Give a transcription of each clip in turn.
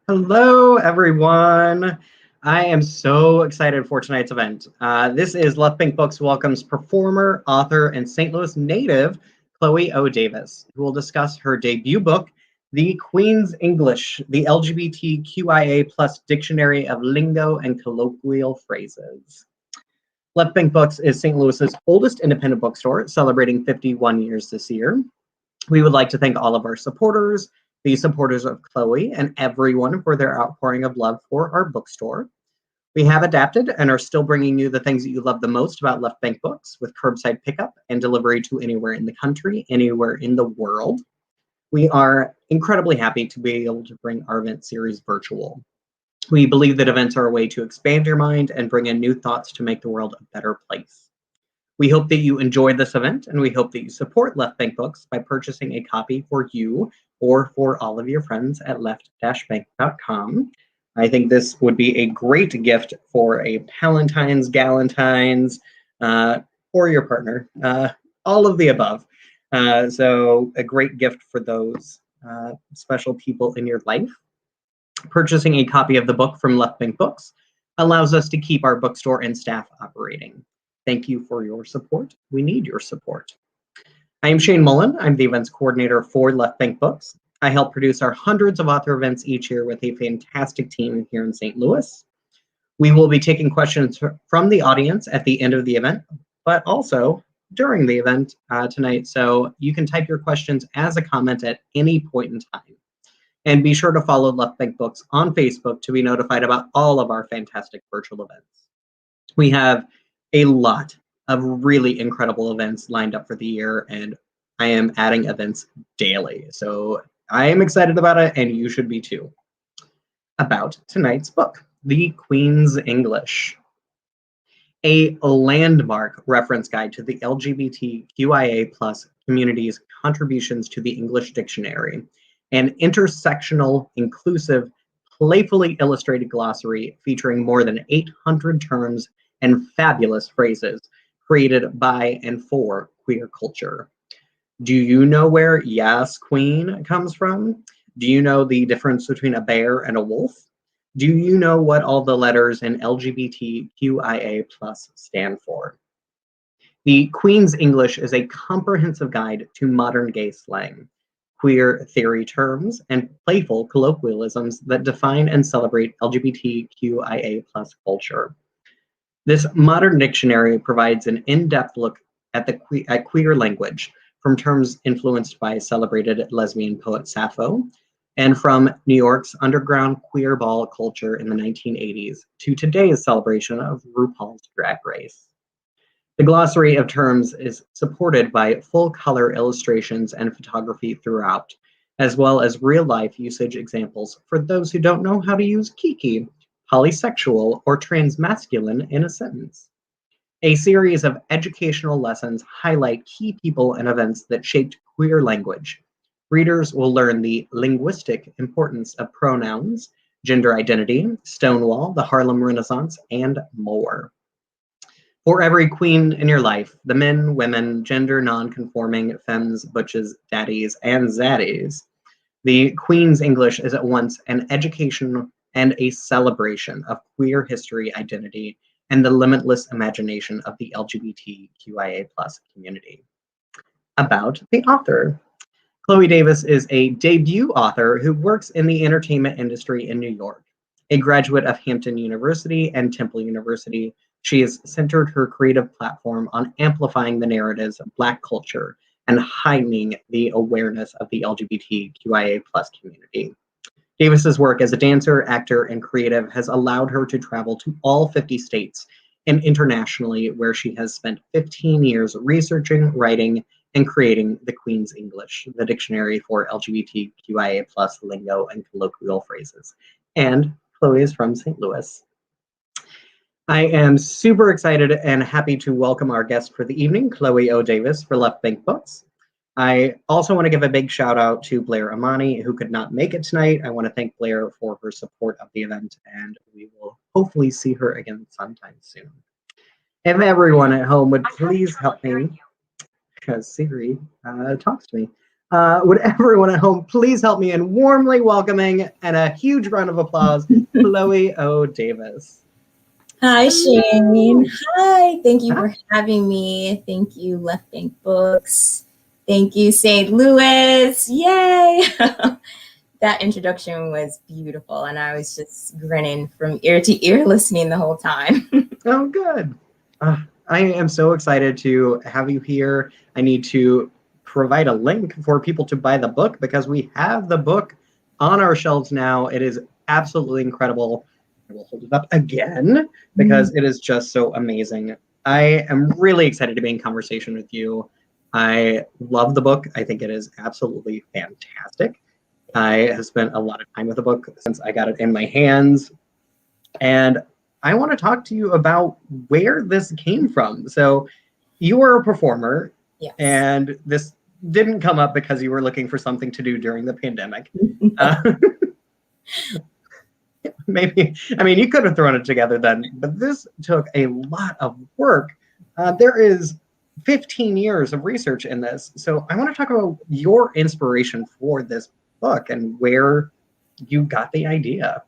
Hello, everyone. I am so excited for tonight's event. This is Left Bank Books welcomes performer, author, and St. Louis native Chloe O. Davis, who will discuss her debut book, The Queen's English, the LGBTQIA plus Dictionary of Lingo and Colloquial Phrases. Left Bank Books is St. Louis's oldest independent bookstore, celebrating 51 years this year. We would like to thank all of our supporters, the supporters of Chloe, and everyone for their outpouring of love for our bookstore. We have adapted and are still bringing you the things that you love the most about Left Bank Books with curbside pickup and delivery to anywhere in the country, anywhere in the world. We are incredibly happy to be able to bring our event series virtual. We believe that events are a way to expand your mind and bring in new thoughts to make the world a better place. We hope that you enjoyed this event, and we hope that you support Left Bank Books by purchasing a copy for you or for all of your friends at left-bank.com. I think this would be a great gift for a Palentine's, Galentine's, or your partner, all of the above. So a great gift for those special people in your life. Purchasing a copy of the book from Left Bank Books allows us to keep our bookstore and staff operating. Thank you for your support. We need your support. I am Shane Mullen. I'm the events coordinator for Left Bank Books. I help produce our hundreds of author events each year with a fantastic team here in St. Louis. We will be taking questions from the audience at the end of the event, but also during the event tonight. So you can type your questions as a comment at any point in time. And be sure to follow Left Bank Books on Facebook to be notified about all of our fantastic virtual events. We have a lot of really incredible events lined up for the year, and I am adding events daily. So I am excited about it, and you should be too. About tonight's book, The Queen's English, a landmark reference guide to the LGBTQIA plus community's contributions to the English dictionary, an intersectional, inclusive, playfully illustrated glossary featuring more than 800 terms and fabulous phrases created by and for queer culture. Do you know where "Yes, Queen" comes from? Do you know the difference between a bear and a wolf? Do you know what all the letters in LGBTQIA+ stand for? The Queen's English is a comprehensive guide to modern gay slang, queer theory terms, and playful colloquialisms that define and celebrate LGBTQIA+ culture. This modern dictionary provides an in-depth look at queer language, from terms influenced by celebrated lesbian poet Sappho, and from New York's underground queer ball culture in the 1980s to today's celebration of RuPaul's Drag Race. The glossary of terms is supported by full-color illustrations and photography throughout, as well as real-life usage examples for those who don't know how to use kiki, polysexual, or transmasculine in a sentence. A series of educational lessons highlight key people and events that shaped queer language. Readers will learn the linguistic importance of pronouns, gender identity, Stonewall, the Harlem Renaissance, and more. For every queen in your life, the men, women, gender non-conforming, femmes, butches, daddies, and zaddies, the Queen's English is at once an education and a celebration of queer history, identity, and the limitless imagination of the LGBTQIA+ community. About the author. Chloe Davis is a debut author who works in the entertainment industry in New York. A graduate of Hampton University and Temple University, she has centered her creative platform on amplifying the narratives of Black culture and heightening the awareness of the LGBTQIA+ community. Davis's work as a dancer, actor, and creative has allowed her to travel to all 50 states and internationally, where she has spent 15 years researching, writing, and creating the Queen's English, the dictionary for LGBTQIA+ lingo and colloquial phrases. And Chloe is from St. Louis. I am super excited and happy to welcome our guest for the evening, Chloe O. Davis for Left Bank Books. I also want to give a big shout out to Blair Amani, who could not make it tonight. I want to thank Blair for her support of the event, and we will hopefully see her again sometime soon. If everyone at home would please help me, because Siri talks to me, Would everyone at home please help me in warmly welcoming and a huge round of applause, Chloe O. Davis. Hi, Shane. Hi. Thank you for having me. Thank you, Left Bank Books. Thank you, St. Louis. Yay. That introduction was beautiful, and I was just grinning from ear to ear listening the whole time. Oh, good. I am so excited to have you here. I need to provide a link for people to buy the book because we have the book on our shelves now. It is absolutely incredible. I will hold it up again because it is just so amazing. I am really excited to be in conversation with you. I love the book. I think it is absolutely fantastic. I have spent a lot of time with the book since I got it in my hands. And I want to talk to you about where this came from. So you were a performer, yes, and this didn't come up because you were looking for something to do during the pandemic. Maybe, I mean, you could have thrown it together then, but this took a lot of work. There is 15 years of research in this. So I want to talk about your inspiration for this book and where you got the idea.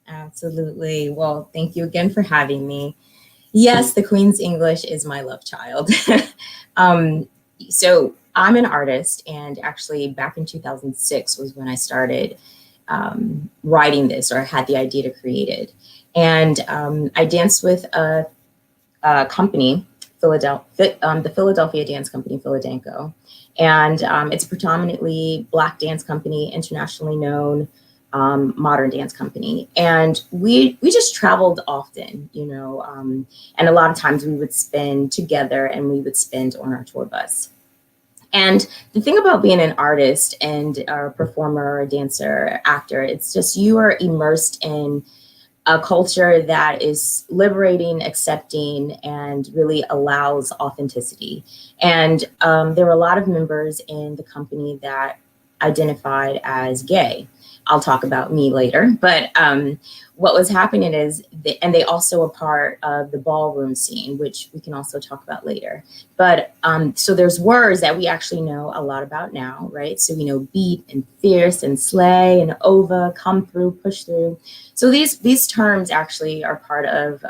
Absolutely. Well, thank you again for having me. Yes, the Queen's English is my love child. So I'm an artist, and actually back in 2006 was when I started writing this, or had the idea to create it. And I danced with a company, the Philadelphia dance company, Philadanco. And it's a predominantly Black dance company, internationally known, modern dance company. And we just traveled often, you know, and a lot of times we would spend together, and we would spend on our tour bus. And the thing about being an artist and a performer, a dancer, actor, it's just you are immersed in a culture that is liberating, accepting, and really allows authenticity. And there were a lot of members in the company that identified as gay. I'll talk about me later, but what was happening is, and they also are part of the ballroom scene, which we can also talk about later. But so there's words that we actually know a lot about now, right? So we know beat and fierce and slay and over, come through, push through. So these terms actually are part of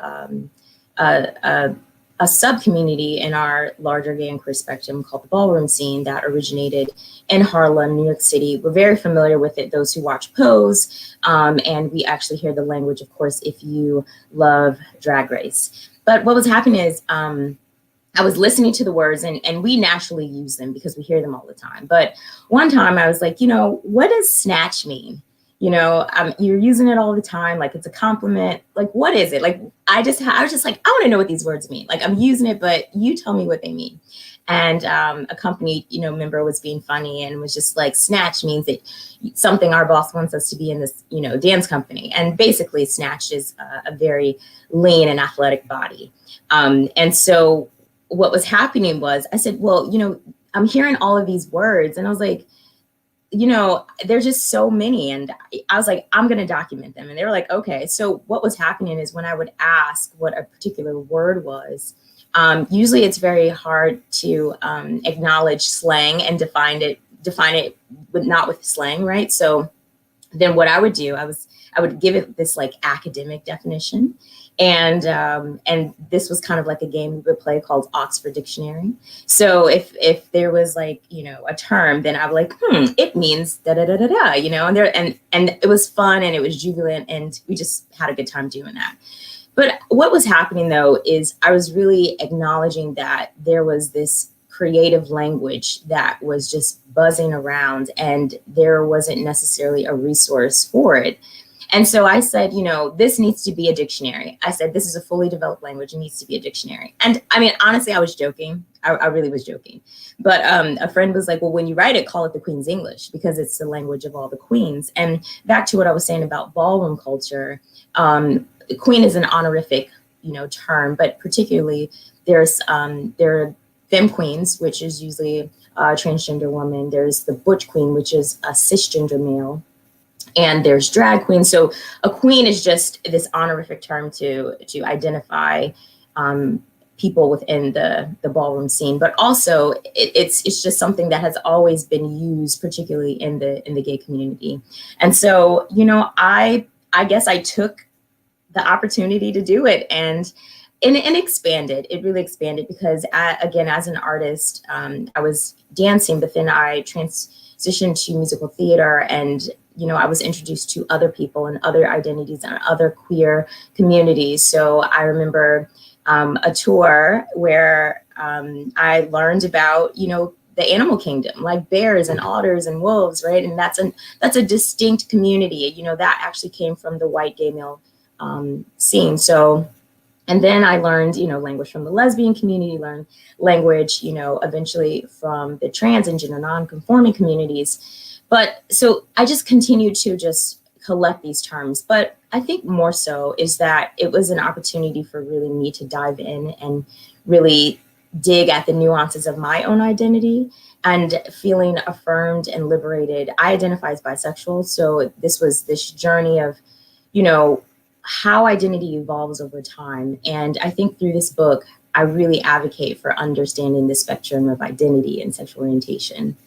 a sub-community in our larger gay and queer spectrum called the ballroom scene that originated in Harlem, New York City. We're very familiar with it, those who watch Pose, and we actually hear the language, of course, if you love Drag Race. But what was happening is I was listening to the words, and we naturally use them because we hear them all the time. But one time I was like, you know, what does snatch mean? You know, you're using it all the time, like it's a compliment. Like, what is it? Like, I was just like, I want to know what these words mean. Like, I'm using it, but you tell me what they mean. And a company, you know, member was being funny and was just like, snatch means that something our boss wants us to be in this, you know, dance company. And basically, snatch is a very lean and athletic body. And so what was happening was, I said, well, you know, I'm hearing all of these words, and I was like, you know, there's just so many. And I was like, I'm going to document them. And they were like, okay. So what was happening is when I would ask what a particular word was, usually it's very hard to acknowledge slang and define it with not with slang, right? So then what I would do, I would give it this like academic definition. And this was kind of like a game we would play called Oxford Dictionary. So if there was like, you know, a term, then I would like, it means da da da da da, you know, and it was fun and it was jubilant, and we just had a good time doing that. But what was happening though is I was really acknowledging that there was this creative language that was just buzzing around, and there wasn't necessarily a resource for it. And so I said, you know, this needs to be a dictionary. I said, this is a fully developed language. It needs to be a dictionary. And I mean, honestly, I was joking. I really was joking. But a friend was like, well, when you write it, call it the Queen's English, because it's the language of all the queens. And back to what I was saying about ballroom culture, queen is an honorific, you know, term, but particularly there are femme queens, which is usually a transgender woman. There's the butch queen, which is a cisgender male. And there's drag queen. So a queen is just this honorific term to identify people within the ballroom scene, but also it's just something that has always been used, particularly in the gay community. And so, you know, I guess I took the opportunity to do it and expanded. It really expanded because again, as an artist, I was dancing, but then I transitioned to musical theater, and you know, I was introduced to other people and other identities and other queer communities. So I remember a tour where I learned about, you know, the animal kingdom, like bears and otters and wolves, right? And that's a distinct community. You know, that actually came from the white gay male scene. So, and then I learned, you know, language from the lesbian community, learned language, you know, eventually from the trans and gender non-conforming communities. But so I just continued to just collect these terms. But I think more so is that it was an opportunity for really me to dive in and really dig at the nuances of my own identity and feeling affirmed and liberated. I identify as bisexual. So this was this journey of, you know, how identity evolves over time. And I think through this book, I really advocate for understanding the spectrum of identity and sexual orientation.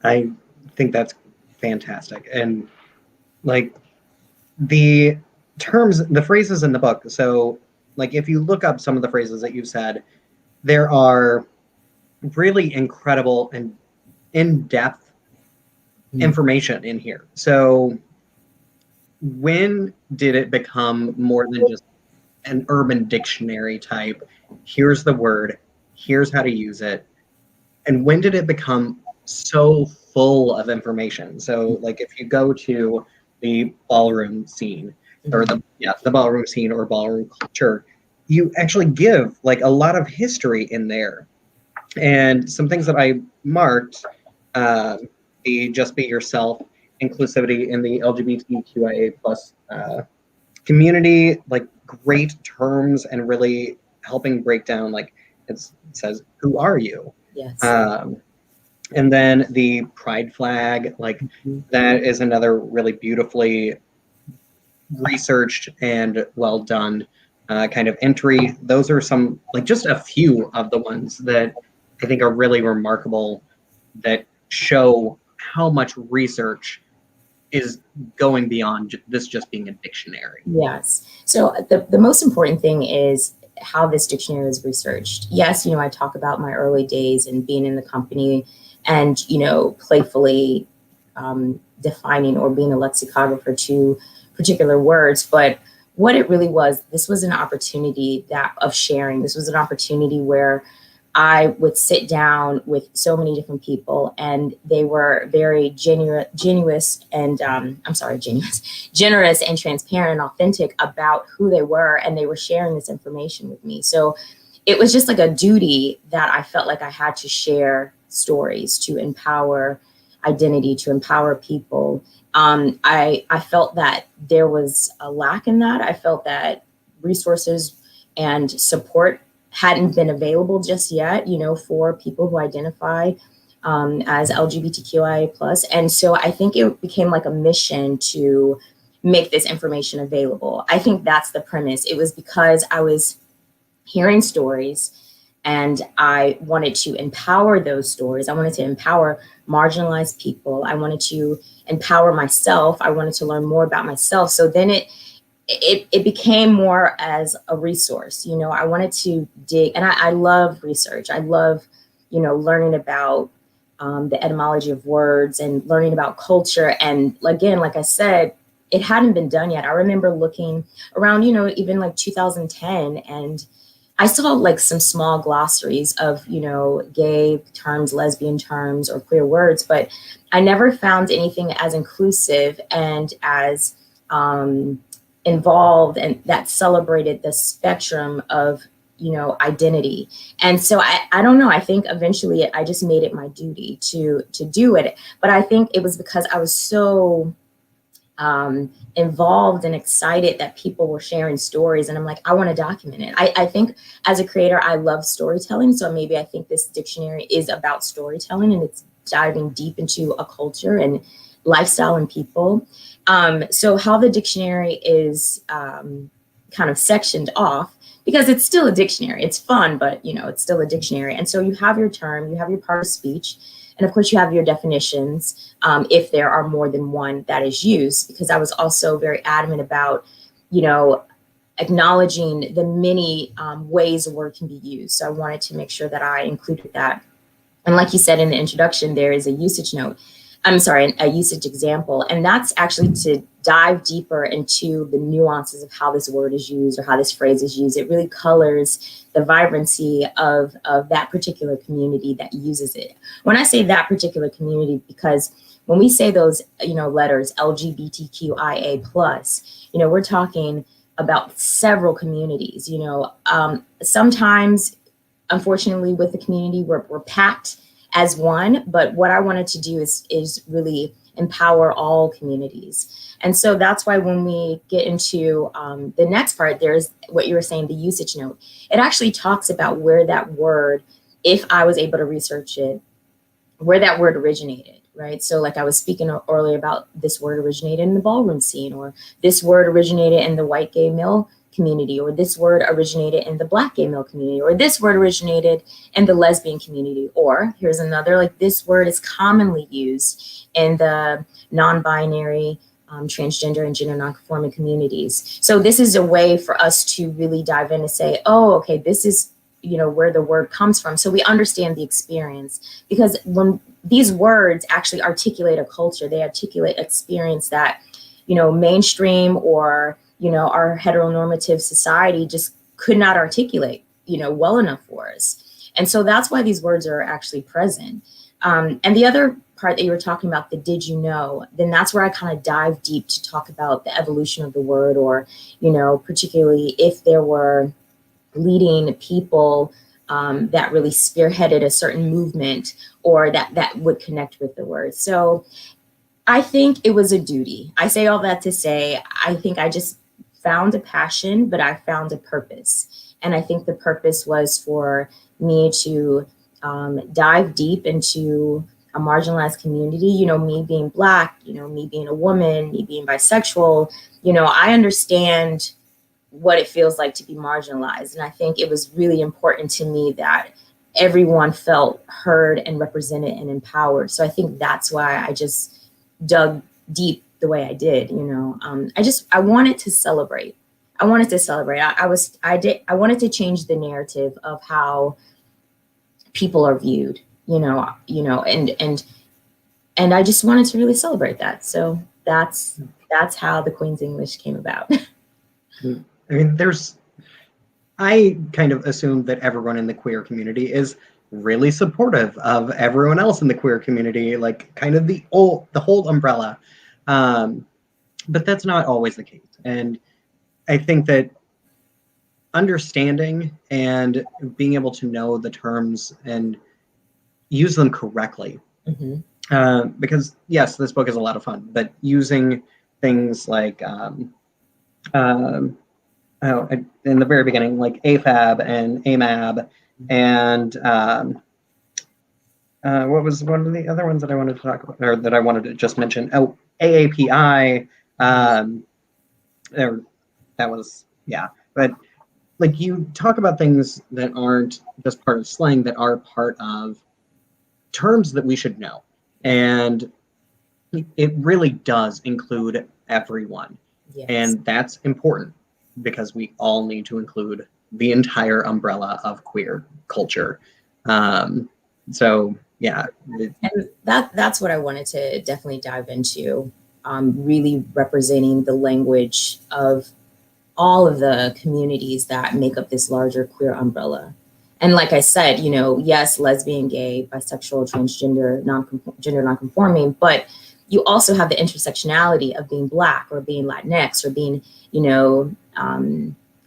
I think that's fantastic. And like the terms, the phrases in the book. So like if you look up some of the phrases that you've said, there are really incredible and in-depth information in here. So when did it become more than just an urban dictionary type? Here's the word, here's how to use it. And when did it become so full of information? So like if you go to the ballroom scene or the ballroom scene or ballroom culture, you actually give like a lot of history in there. And some things that I marked, the Just Be Yourself, inclusivity in the LGBTQIA plus community, like great terms and really helping break down, like it says, who are you? Yes. And then the pride flag, like that is another really beautifully researched and well done kind of entry. Those are some, like just a few of the ones that I think are really remarkable that show how much research is going beyond this just being a dictionary. Yes. So the most important thing is how this dictionary is researched. Yes, you know, I talk about my early days and being in the company and, you know, playfully defining or being a lexicographer to particular words. But what it really was, this was an opportunity of sharing. This was an opportunity where I would sit down with so many different people, and they were very generous and transparent and authentic about who they were, and they were sharing this information with me. So it was just like a duty that I felt like I had to share stories to empower identity, to empower people. I felt that there was a lack in that. I felt that resources and support hadn't been available just yet, you know, for people who identify as LGBTQIA+. And so I think it became like a mission to make this information available. I think that's the premise. It was because I was hearing stories and I wanted to empower those stories. I wanted to empower marginalized people. I wanted to empower myself. I wanted to learn more about myself. So then it became more as a resource. You know, I wanted to dig, and I love research. I love, you know, learning about the etymology of words and learning about culture. And again, like I said, it hadn't been done yet. I remember looking around, you know, even like 2010, and I saw like some small glossaries of, you know, gay terms, lesbian terms, or queer words, but I never found anything as inclusive and as involved and that celebrated the spectrum of, you know, identity. And so I don't know, I think eventually I just made it my duty to do it. But I think it was because I was so involved and excited that people were sharing stories, and I'm like, I want to document it. I think as a creator, I love storytelling. So maybe I think this dictionary is about storytelling, and it's diving deep into a culture and lifestyle and people. So how the dictionary is kind of sectioned off, because it's still a dictionary. It's fun, but it's still a dictionary. And so you have your term, you have your part of speech, and of course you have your definitions, if there are more than one that is used, because I was also very adamant about, acknowledging the many ways a word can be used. So I wanted to make sure that I included that. And like you said in the introduction, there is a usage note. I'm sorry, a usage example. And that's actually to dive deeper into the nuances of how this word is used or how this phrase is used. It really colors the vibrancy of that particular community that uses it. When I say that particular community, because when we say those, letters, LGBTQIA+, we're talking about several communities. Sometimes, unfortunately, with the community, we're packed as one, but what I wanted to do is really empower all communities. And so that's why when we get into the next part, there's what you were saying, the usage note. It actually talks about where that word, if I was able to research it, where that word originated, right? So like I was speaking earlier about this word originated in the ballroom scene, or this word originated in the white gay male community, or this word originated in the Black gay male community, or this word originated in the lesbian community, or here's another, like this word is commonly used in the non-binary, transgender and gender non-conforming communities. So this is a way for us to really dive in and say, oh, okay, this is, where the word comes from. So we understand the experience, because when these words actually articulate a culture, they articulate experience that, mainstream or our heteronormative society just could not articulate, well enough for us. And so that's why these words are actually present. And the other part that you were talking about, the did you know, then that's where I kind of dive deep to talk about the evolution of the word, or, particularly if there were leading people that really spearheaded a certain movement, or that would connect with the word. So I think it was a duty. I say all that to say, I think I just found a passion, but I found a purpose. And I think the purpose was for me to dive deep into a marginalized community, me being Black, me being a woman, me being bisexual, I understand what it feels like to be marginalized. And I think it was really important to me that everyone felt heard and represented and empowered. So I think that's why I just dug deep the way I did. I wanted to celebrate. I wanted to change the narrative of how people are viewed, and I just wanted to really celebrate that. So that's how the Queen's English came about. I mean, I kind of assumed that everyone in the queer community is really supportive of everyone else in the queer community, like kind of the whole umbrella. But that's not always the case. And I think that understanding and being able to know the terms and use them correctly. Mm-hmm. Because yes, this book is a lot of fun, but using things like in the very beginning, like AFAB and AMAB, and what was one of the other ones that I wanted to talk about, or that I wanted to just mention? Oh, AAPI. That was, yeah. But like, you talk about things that aren't just part of slang, that are part of terms that we should know. And it really does include everyone. Yes. And that's important, because we all need to include the entire umbrella of queer culture. So yeah. And that's what I wanted to definitely dive into, really representing the language of all of the communities that make up this larger queer umbrella. And like I said, yes, lesbian, gay, bisexual, transgender, gender nonconforming, but you also have the intersectionality of being Black, or being Latinx, or being,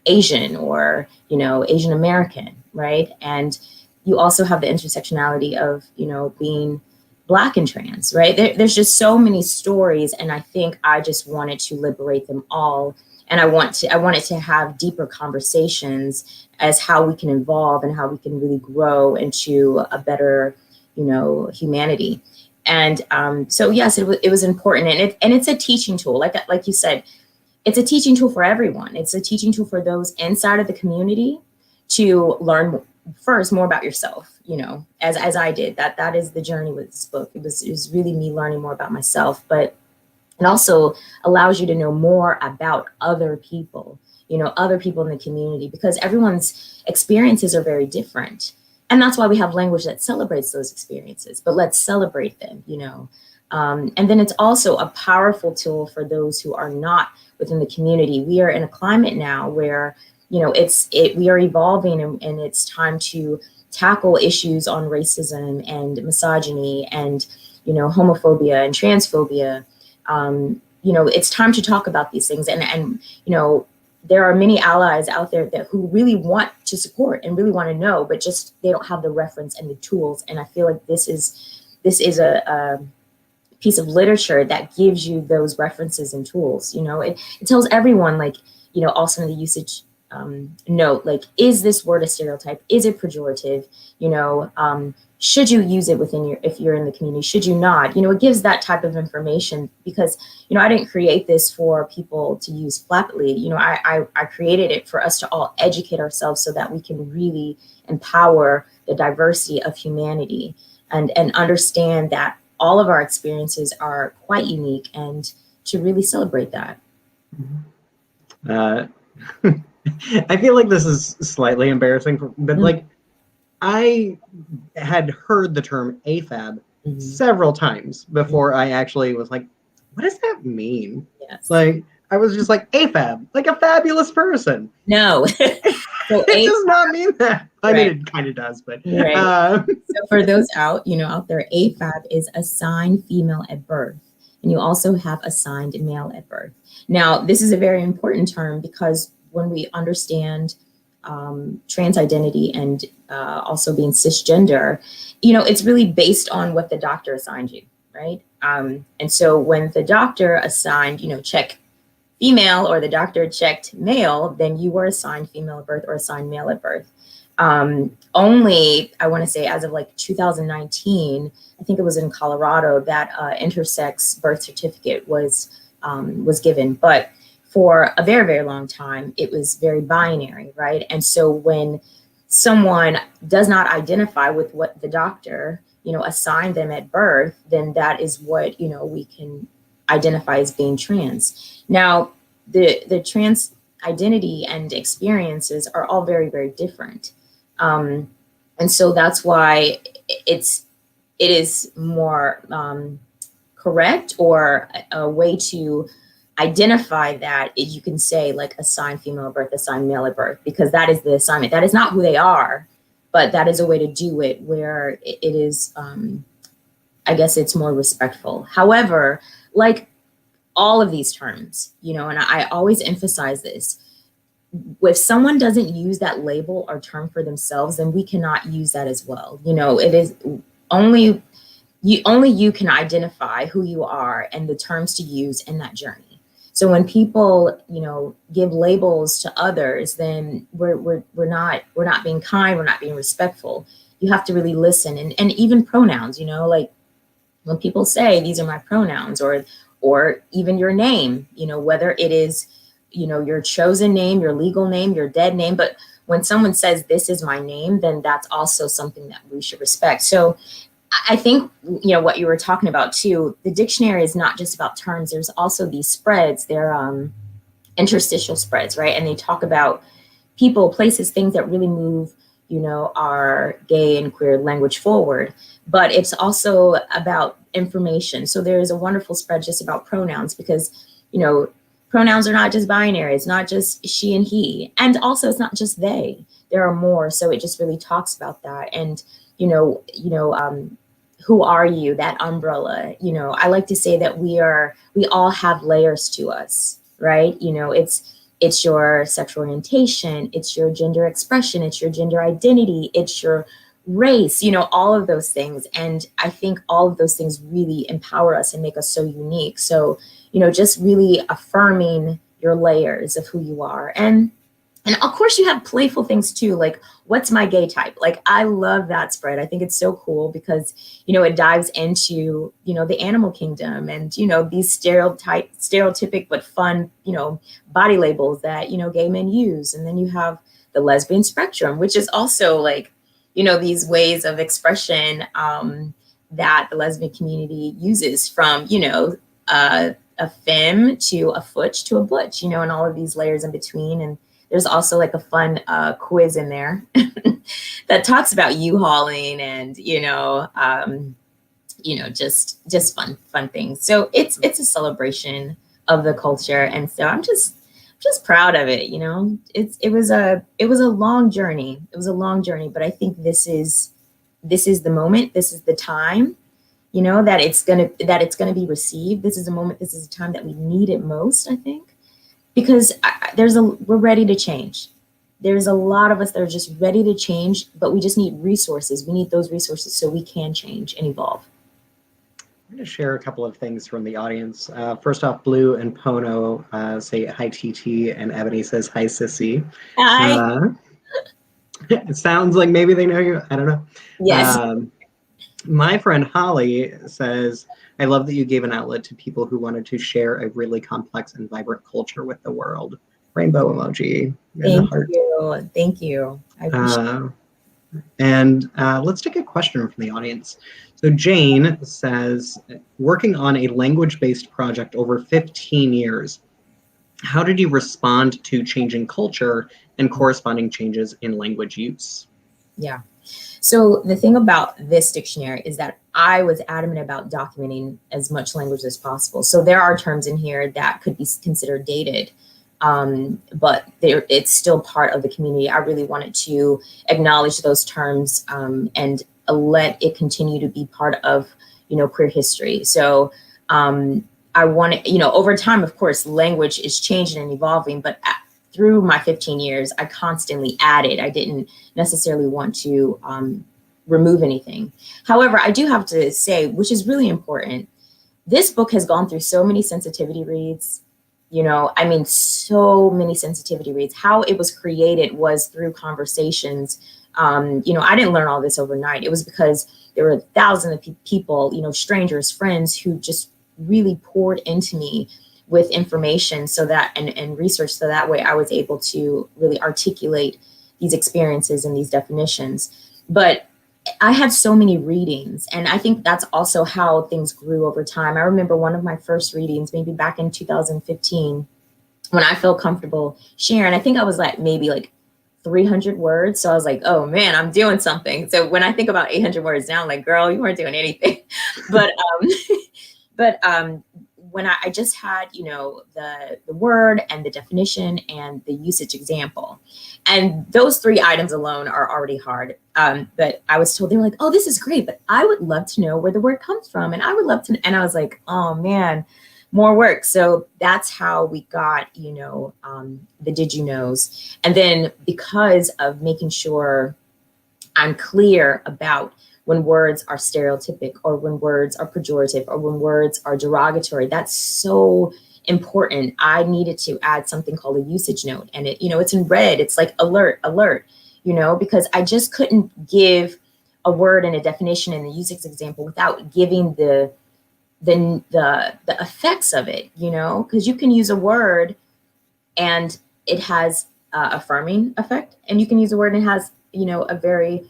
Asian, or, Asian American, right? And you also have the intersectionality of, being Black and trans, right? There's just so many stories, and I think I just wanted to liberate them all. And I wanted to have deeper conversations as how we can evolve and how we can really grow into a better, humanity. And so yes, it was important, and it's a teaching tool. Like you said, it's a teaching tool for everyone. It's a teaching tool for those inside of the community to learn first more about yourself, you know, as I did. That is the journey with this book. It was really me learning more about myself, but it also allows you to know more about other people, you know, other people in the community, because everyone's experiences are very different. And that's why we have language that celebrates those experiences, but let's celebrate them, you know. And then it's also a powerful tool for those who are not within the community. We are in a climate now where, you know, we are evolving, and it's time to tackle issues on racism and misogyny and, you know, homophobia and transphobia. You know, it's time to talk about these things. And you know, there are many allies out there who really want to support and really want to know, but just they don't have the reference and the tools. And I feel like this is a piece of literature that gives you those references and tools. You know, it tells everyone, like, you know, also in the usage note, like, is this word a stereotype? Is it pejorative? You know, should you use it if you're in the community? Should you not? You know, it gives that type of information because, you know, I didn't create this for people to use flappily. You know, I created it for us to all educate ourselves so that we can really empower the diversity of humanity and understand that all of our experiences are quite unique, and to really celebrate that. I feel like this is slightly embarrassing, but like, I had heard the term AFAB several times before I actually was like, what does that mean? Yes. Like, I was just like, AFAB, like a fabulous person. No. So it does not mean that. I mean, it kind of does, but. So for those out there, AFAB is assigned female at birth. And you also have assigned male at birth. Now, this is a very important term because when we understand trans identity and also being cisgender, you know, it's really based on what the doctor assigned you, right? And so when the doctor assigned, you know, check female, or the doctor checked male, then you were assigned female at birth or assigned male at birth. Only, I want to say, as of like 2019, I think it was in Colorado, that intersex birth certificate was given. But for a very, very long time, it was very binary, right? And so when someone does not identify with what the doctor, you know, assigned them at birth, then that is what, you know, we can identify as being trans. Now, the trans identity and experiences are all very, very different. And so that's why it is more correct, or a way to identify that you can say, like, assigned female at birth, assigned male at birth, because that is the assignment. That is not who they are, but that is a way to do it where it is, I guess it's more respectful. However, like all of these terms, you know, and I always emphasize this, if someone doesn't use that label or term for themselves, then we cannot use that as well. You know, it is only you can identify who you are and the terms to use in that journey. So when people, you know, give labels to others, then we're not being kind, we're not being respectful. You have to really listen, and even pronouns, you know, like when people say these are my pronouns, or even your name, you know, whether it is, you know, your chosen name, your legal name, your dead name, but when someone says this is my name, then that's also something that we should respect. So I think, you know, what you were talking about too, the dictionary is not just about terms. There's also these spreads. They're interstitial spreads, right? And they talk about people, places, things that really move, you know, our gay and queer language forward. But it's also about information. So there is a wonderful spread just about pronouns, because, you know, pronouns are not just binary. It's not just she and he. And also it's not just they. There are more. So it just really talks about that. And, you know, who are you, that umbrella, you know, I like to say that we all have layers to us, right? You know, it's your sexual orientation, it's your gender expression, it's your gender identity, it's your race, you know, all of those things. And I think all of those things really empower us and make us so unique. So, you know, just really affirming your layers of who you are. And And of course you have playful things too, like what's my gay type? Like I love that spread. I think it's so cool because, it dives into, the animal kingdom and, these stereotypic but fun, body labels that, gay men use. And then you have the lesbian spectrum, which is also like, these ways of expression that the lesbian community uses from, a femme to a futch to a butch, and all of these layers in between. And there's also like a fun quiz in there that talks about U-hauling and, just fun things. So it's a celebration of the culture. And so I'm just proud of it. It was a long journey. It was a long journey, but I think this is the moment. This is the time, that it's gonna be received. This is a moment. This is a time that we need it most, I think. Because we're ready to change. There's a lot of us that are just ready to change, but we just need resources. We need those resources so we can change and evolve. I'm going to share a couple of things from the audience. First off, Blue and Pono say hi TT, and Ebony says hi Sissy. Hi. It sounds like maybe they know you. I don't know. Yes. My friend Holly says, I love that you gave an outlet to people who wanted to share a really complex and vibrant culture with the world. Rainbow emoji. Thank you. I appreciate it. And let's take a question from the audience. So Jane says, working on a language-based project over 15 years, how did you respond to changing culture and corresponding changes in language use? Yeah. So the thing about this dictionary is that I was adamant about documenting as much language as possible. So there are terms in here that could be considered dated, but it's still part of the community. I really wanted to acknowledge those terms and let it continue to be part of, queer history. So I wanted, over time, of course, language is changing and evolving, but through my 15 years, I constantly added. I didn't necessarily want to remove anything. However, I do have to say, which is really important, this book has gone through so many sensitivity reads, so many sensitivity reads. How it was created was through conversations. I didn't learn all this overnight. It was because there were thousands of people, strangers, friends who just really poured into me with information so that and research, so that way I was able to really articulate these experiences and these definitions. But I had so many readings, and I think that's also how things grew over time. I remember one of my first readings, maybe back in 2015, when I felt comfortable sharing. I think I was maybe 300 words. So I was like, oh man, I'm doing something. So when I think about 800 words now, I'm like, girl, you weren't doing anything. But when I just had, the word and the definition and the usage example, and those 3 items alone are already hard. But I was told, they were like, oh, this is great, but I would love to know where the word comes from. And I would love to, and I was like, oh man, more work. So that's how we got, the did you knows. And then because of making sure I'm clear about when words are stereotypic or when words are pejorative or when words are derogatory, that's so important. I needed to add something called a usage note, and it's in red. It's like alert, because I just couldn't give a word and a definition and the usage example without giving the effects of it, because you can use a word and it has affirming effect, and you can use a word and it has, a very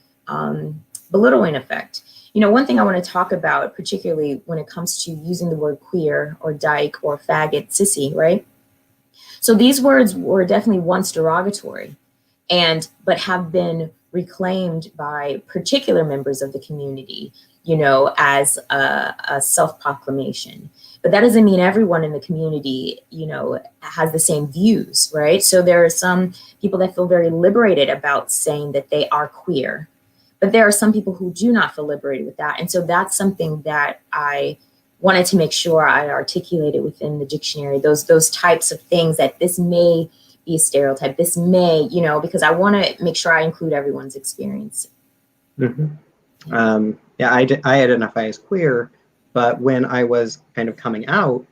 belittling effect. One thing I want to talk about, particularly when it comes to using the word queer or dyke or faggot, sissy, right? So these words were definitely once derogatory, but have been reclaimed by particular members of the community, as a self-proclamation. But that doesn't mean everyone in the community, has the same views, right? So there are some people that feel very liberated about saying that they are queer, but there are some people who do not feel liberated with that. And so that's something that I wanted to make sure I articulated within the dictionary, those types of things, that this may be a stereotype, this may, because I want to make sure I include everyone's experience. Mm-hmm. I identify as queer, but when I was kind of coming out,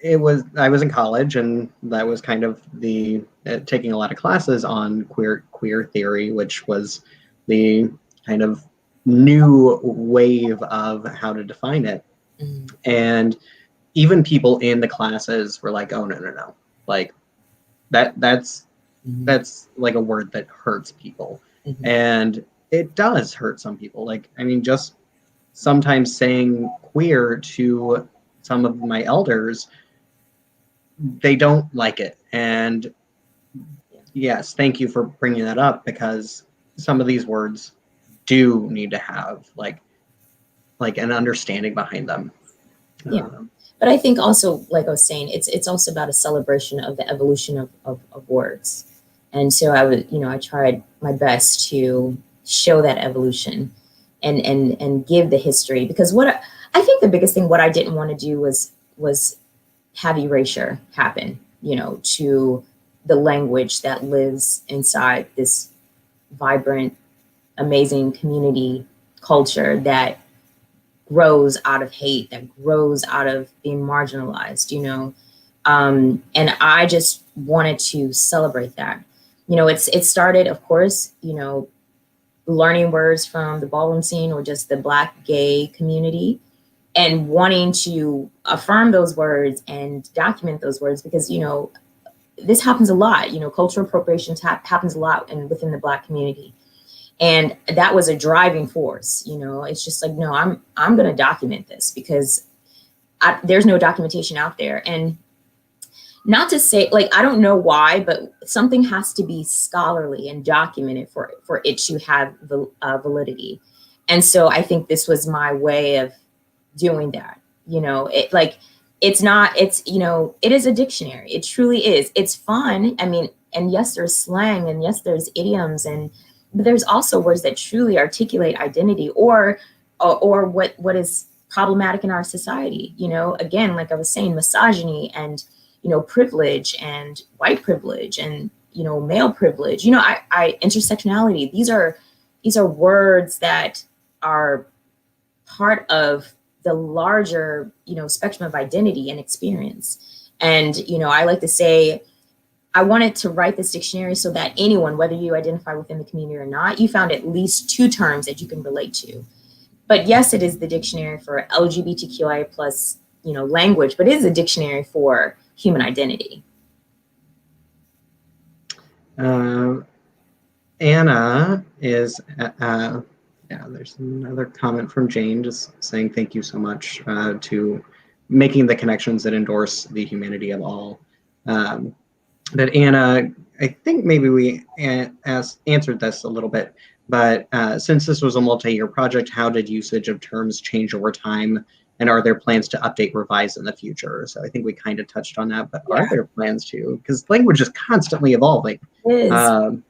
I was in college, and that was kind of the taking a lot of classes on queer theory, which was the kind of new wave of how to define it. Mm-hmm. And even people in the classes were like, "Oh, no, like that's like a word that hurts people," and it does hurt some people. Like, I mean, just sometimes saying queer to some of my elders, they don't like it. And yes, thank you for bringing that up, because some of these words do need to have like an understanding behind them. Yeah. But I think also, like I was saying, it's also about a celebration of the evolution of words. And so I tried my best to show that evolution and give the history, because I think the biggest thing, what I didn't want to do was have erasure happen, to the language that lives inside this vibrant, amazing community culture that grows out of hate, that grows out of being marginalized, and I just wanted to celebrate that. It started, of course, learning words from the ballroom scene or just the Black gay community, and wanting to affirm those words and document those words, because this happens a lot. Cultural appropriation happens a lot within the Black community. And that was a driving force. It's just like, no, I'm going to document this, because there's no documentation out there. And not to say, like, I don't know why, but something has to be scholarly and documented for it to have validity. And so I think this was my way of doing that. It is a dictionary. It truly is. It's fun. I mean, and yes, there's slang, and yes, there's idioms, but there's also words that truly articulate identity or what is problematic in our society. Again, like I was saying, misogyny and, privilege and white privilege and, male privilege, intersectionality. These are words that are part of the larger, spectrum of identity and experience. And, I like to say, I wanted to write this dictionary so that anyone, whether you identify within the community or not, you found at least 2 terms that you can relate to. But yes, it is the dictionary for LGBTQIA plus, language, but it is a dictionary for human identity. Anna is, there's another comment from Jane just saying thank you so much to making the connections that endorse the humanity of all. That Anna, I think maybe we answered this a little bit, but since this was a multi-year project, how did usage of terms change over time? And are there plans to update, revise in the future? So I think we kind of touched on that, but are there plans to? Because language is constantly evolving. It is.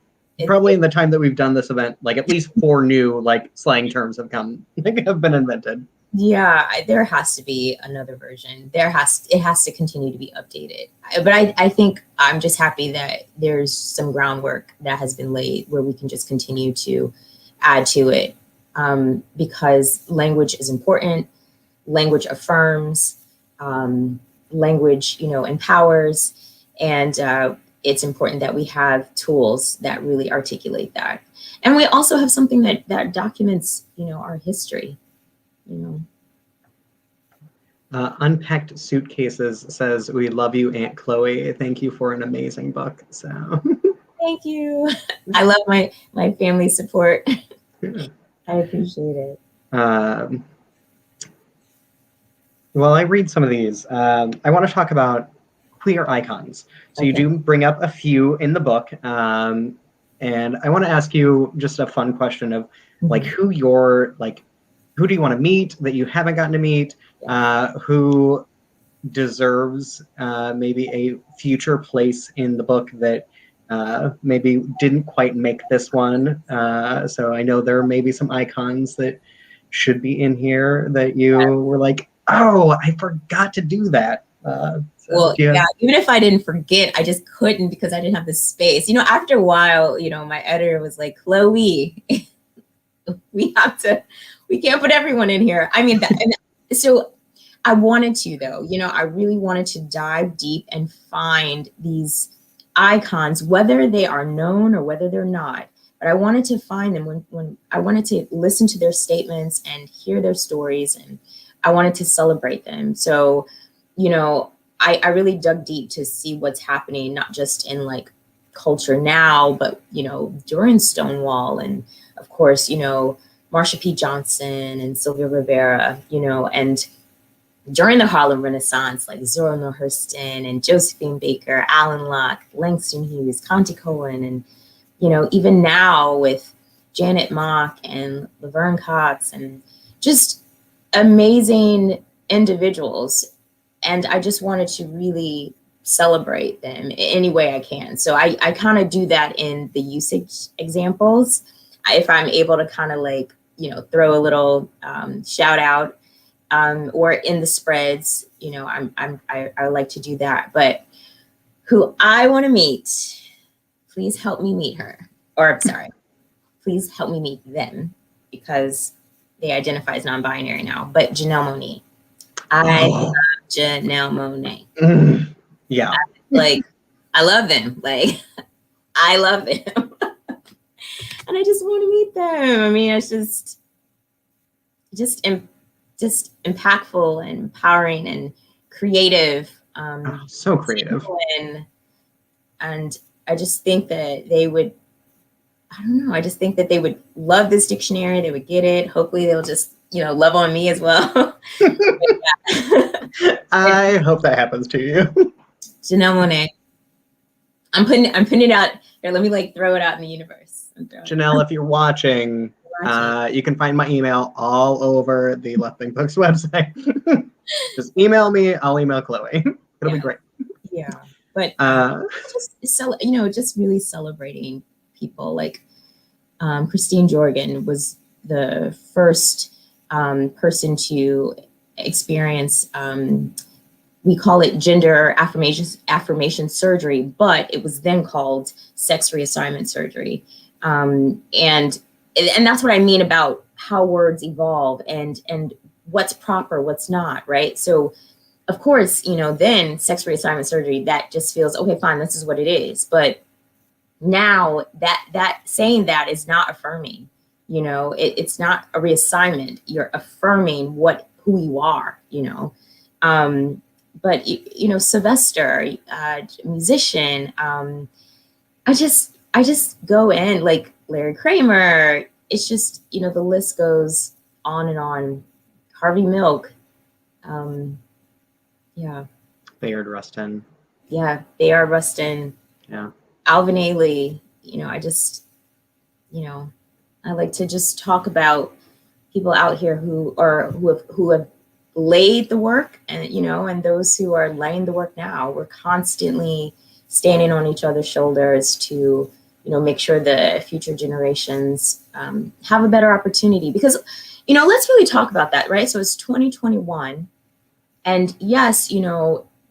Probably in the time that we've done this event, like at least 4 new slang terms have been invented. Yeah, there has to be another version. It has to continue to be updated. But I think I'm just happy that there's some groundwork that has been laid where we can just continue to add to it, because language is important. Language affirms. Language, empowers, and it's important that we have tools that really articulate that. And we also have something that documents, our history. Unpacked Suitcases says, "We love you, Aunt Chloe. Thank you for an amazing book." So thank you. I love my family support. I appreciate it. Well, I read some of these. I want to talk about queer icons. So you do bring up a few in the book. And I want to ask you just a fun question of who do you want to meet that you haven't gotten to meet? Who deserves maybe a future place in the book that maybe didn't quite make this one? So I know there may be some icons that should be in here that you were like, oh, I forgot to do that. Even if I didn't forget, I just couldn't because I didn't have the space. After a while, my editor was like, Chloe, we can't put everyone in here. I mean, so I wanted to, though, I really wanted to dive deep and find these icons, whether they are known or whether they're not. But I wanted to find them when I wanted to listen to their statements and hear their stories, and I wanted to celebrate them. So, I really dug deep to see what's happening, not just in like culture now, but, during Stonewall, and of course, Marsha P. Johnson and Sylvia Rivera, and during the Harlem Renaissance, like Zora Neale Hurston and Josephine Baker, Alan Locke, Langston Hughes, Conte Cohen, and, even now with Janet Mock and Laverne Cox, and just amazing individuals. And I just wanted to really celebrate them any way I can. So I kind of do that in the usage examples. If I'm able to kind of like, throw a little shout out, or in the spreads, I like to do that. But who I want to meet, please help me meet her. Or sorry, please help me meet them, because they identify as non-binary now. But Janelle Monáe. I love Janelle Monáe. Yeah. I love them. Like, I love them. And I just want to meet them. I mean, it's just impactful and empowering and creative. So creative. And I just think that they would, I don't know, I just think that they would love this dictionary. They would get it. Hopefully they'll just, love on me as well. I hope that happens to you. Janelle Monáe. I'm putting it out here. Let me throw it out in the universe. Janelle, if you're watching, you can find my email all over the Left Wing Books website. Just email me. I'll email Chloe. It'll be great. Yeah, but just really celebrating people like Christine Jorgen was the first person to experience. We call it gender affirmation surgery, but it was then called sex reassignment surgery. And that's what I mean about how words evolve and what's proper, what's not, right? So of course, then sex reassignment surgery, that just feels, okay, fine, this is what it is. But now that saying that is not affirming, it's not a reassignment. You're affirming who you are, but Sylvester, musician, I just go in, like Larry Kramer. It's just, the list goes on and on. Harvey Milk. Yeah. Bayard Rustin. Yeah. Bayard Rustin. Yeah. Alvin Ailey. I like to just talk about people out here who have laid the work, and, and those who are laying the work now. We're constantly standing on each other's shoulders to, make sure the future generations have a better opportunity. Because, let's really talk about that, right? So it's 2021. And yes,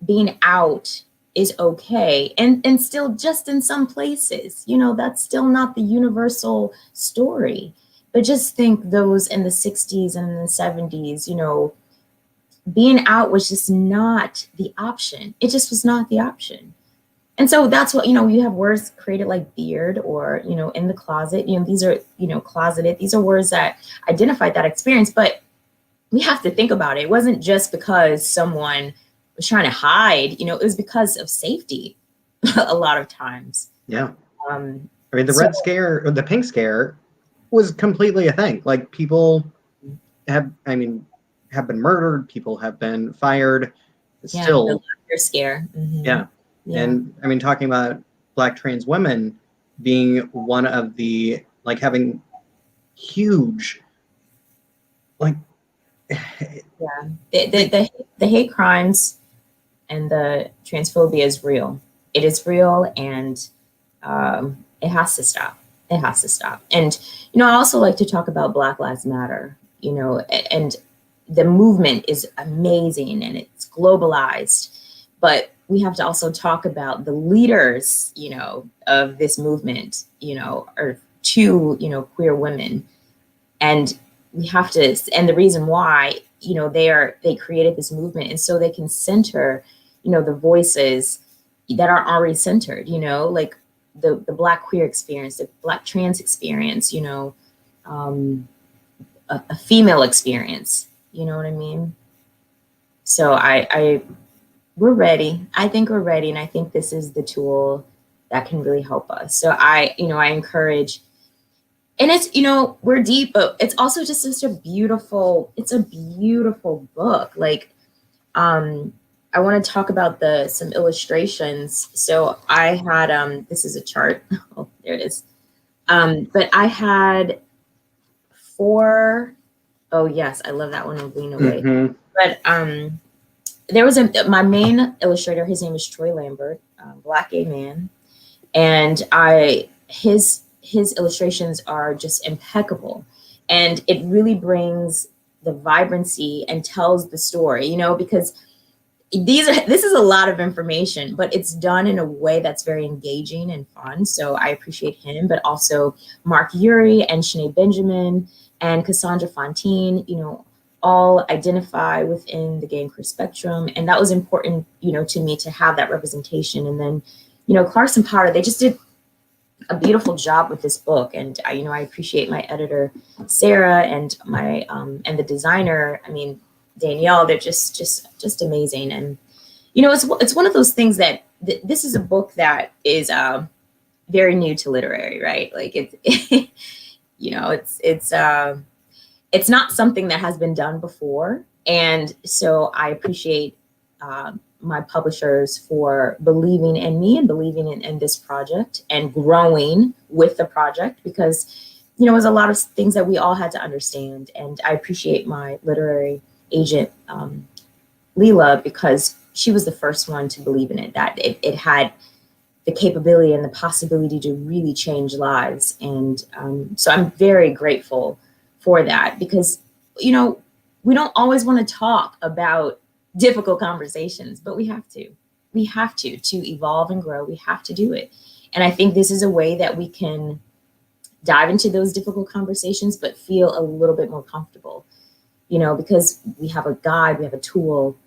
being out is okay. And still just in some places, that's still not the universal story. But just think those in the 60s and in the 70s, being out was just not the option. It just was not the option. And so that's what, you have words created like beard or, in the closet, these are, closeted. These are words that identify that experience, but we have to think about it. It wasn't just because someone was trying to hide, it was because of safety a lot of times. Yeah. The Red Scare or the Pink Scare was completely a thing. Like, people have been murdered. People have been fired. Still. The laughter scare. Mm-hmm. Yeah. Yeah. And talking about Black trans women being one of the, having huge, the hate crimes and the transphobia is real. It is real, and it has to stop. It has to stop. And, I also like to talk about Black Lives Matter, and the movement is amazing and it's globalized, but we have to also talk about the leaders, of this movement, are two, queer women. And we have to, and the reason why, they created this movement, and so they can center, the voices that are already centered, like the Black queer experience, the Black trans experience, a female experience, you know what I mean? So we're ready. I think we're ready. And I think this is the tool that can really help us. So I encourage, and it's, we're deep, but it's also just such a beautiful book. Like, I want to talk about some illustrations. So I had, this is a chart. Oh, there it is. But I had 4, oh yes, I love that one, Lean Away. Mm-hmm. But there was my main illustrator, his name is Troy Lambert, Black gay man. And his illustrations are just impeccable. And it really brings the vibrancy and tells the story, because this is a lot of information, but it's done in a way that's very engaging and fun. So I appreciate him, but also Mark Urey and Shanae Benjamin and Cassandra Fontaine, all identify within the gay and queer spectrum. And that was important, to me to have that representation. And then, Clarkson Powder, they just did a beautiful job with this book. And I appreciate my editor, Sarah, and my, and the designer, Danielle. They're just amazing. And, it's one of those things that this is a book that is very new to literary, right? Like it's not something that has been done before. And so I appreciate my publishers for believing in me and believing in this project and growing with the project, because, there's a lot of things that we all had to understand. And I appreciate my literary agent, Leela, because she was the first one to believe in it, that it had the capability and the possibility to really change lives. And so I'm very grateful for that, because, we don't always want to talk about difficult conversations, but we have to evolve and grow. We have to do it. And I think this is a way that we can dive into those difficult conversations, but feel a little bit more comfortable, because we have a guide, we have a tool,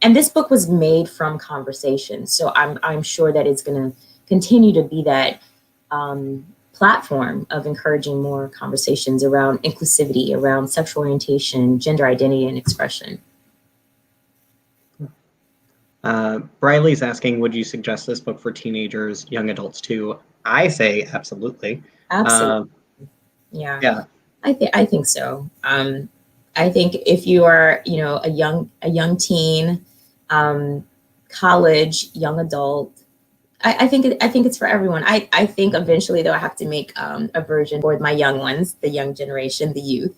and this book was made from conversation. So I'm sure that it's going to continue to be that platform of encouraging more conversations around inclusivity, around sexual orientation, gender identity, and expression. Briley's asking, would you suggest this book for teenagers, young adults too? I say absolutely. Absolutely. Yeah. I think so. I think if you are, a young teen, college, young adult, I think it's for everyone. I think eventually though I have to make a version for my young ones, the young generation, the youth.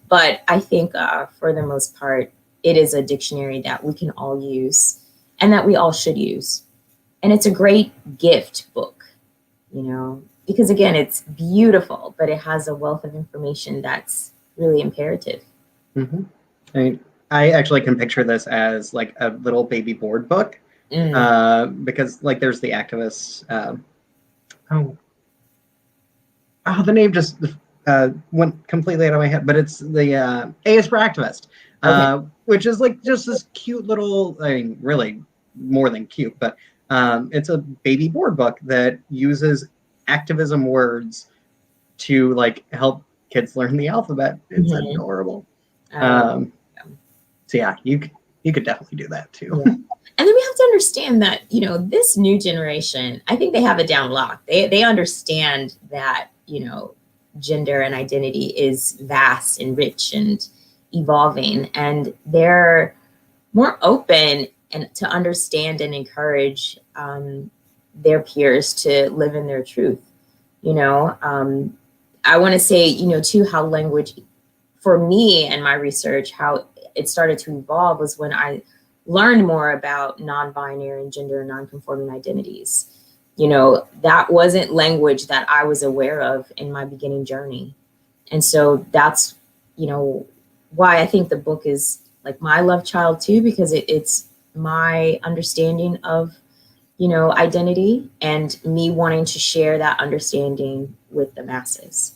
But I think for the most part, it is a dictionary that we can all use and that we all should use. And it's a great gift book, because again, it's beautiful, but it has a wealth of information that's really imperative. Mm-hmm. I actually can picture this as like a little baby board book, because like there's the activists. The name just went completely out of my head, but it's the A is for activist, okay. Which is like just this cute little, really more than cute, but it's a baby board book that uses activism words to like help kids learn the alphabet. It's adorable. So yeah, you could definitely do that too. Yeah. And then we have to understand that, this new generation, I think they have it down locked. They understand that, gender and identity is vast and rich and evolving, and they're more open and to understand and encourage their peers to live in their truth. I want to say, too, how language, for me and my research, how it started to evolve was when I learned more about non-binary and gender and non-conforming identities. That wasn't language that I was aware of in my beginning journey. And so that's, why I think the book is like my love child too, because it's my understanding of, identity and me wanting to share that understanding with the masses.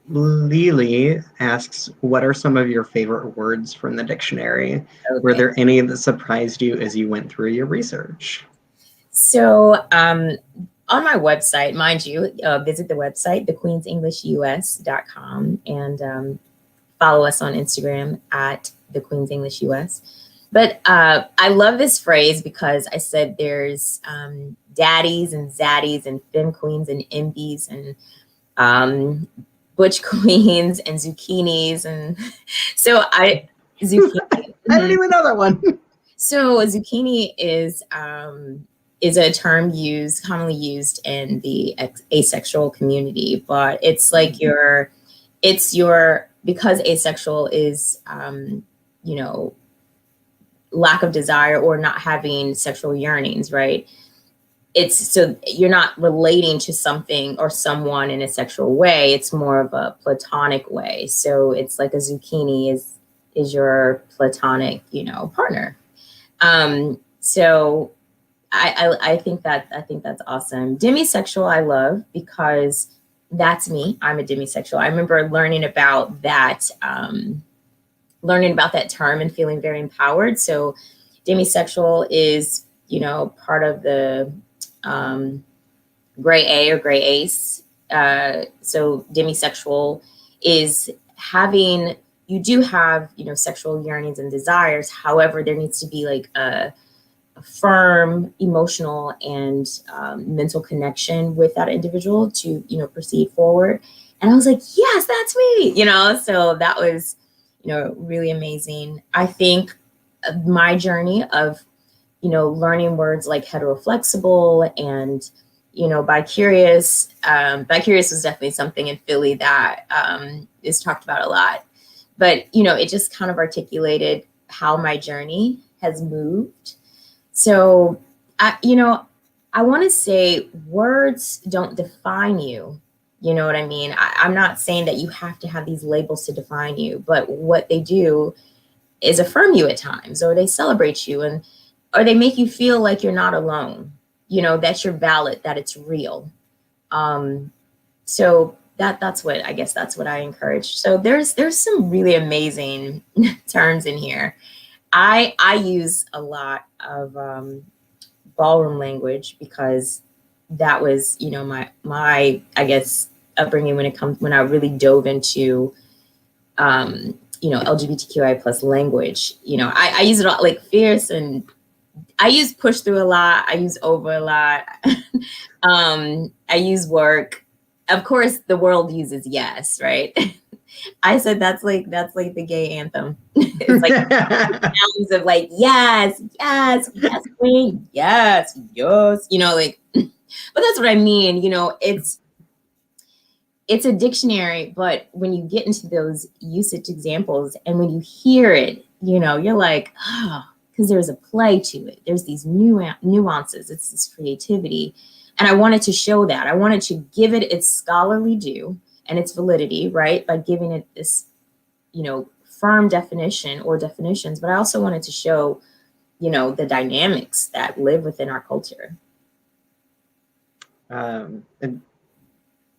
Lily asks, what are some of your favorite words from the dictionary? Were Okay. there any that surprised you as you went through your research? So on my website, mind you, visit the website, thequeensenglishus.com, and follow us on Instagram at thequeensenglishus. But I love this phrase because I said there's daddies and zaddies and femme queens and MBs and butch queens and zucchinis. And so zucchini. I didn't even know that one. So a zucchini is a term commonly used in the asexual community, but it's like because asexual is, lack of desire or not having sexual yearnings, right? It's so you're not relating to something or someone in a sexual way. It's more of a platonic way. So it's like a zucchini is your platonic, partner. So I think that's awesome. Demisexual I love because that's me. I'm a demisexual. I remember learning about that term and feeling very empowered. So demisexual is, part of the gray A or gray ace. So demisexual is you do have, sexual yearnings and desires. However, there needs to be like a firm emotional and mental connection with that individual to, proceed forward. And I was like, yes, that's me, so that was, really amazing. I think my journey of, learning words like heteroflexible and, bicurious. Bicurious was definitely something in Philly that is talked about a lot. But, it just kind of articulated how my journey has moved. So, I want to say words don't define you. You know what I mean? I'm not saying that you have to have these labels to define you, but what they do is affirm you at times, or they celebrate you, or they make you feel like you're not alone, that you're valid, that it's real. So that's what I encourage. So there's some really amazing terms in here. I use a lot of ballroom language because that was, my I guess upbringing when I really dove into LGBTQI plus language. I use it all, like fierce, and I use push through a lot. I use over a lot. I use work. Of course, the world uses yes, right? I said that's like the gay anthem. It's like sounds of like yes, yes, yes, queen, yes, yes. But that's what I mean. It's a dictionary, but when you get into those usage examples and when you hear it, you're like, oh, because there's a play to it. There's these nuances. It's this creativity. And I wanted to show that. I wanted to give it its scholarly due and its validity, right? By giving it this, firm definition or definitions. But I also wanted to show, the dynamics that live within our culture. And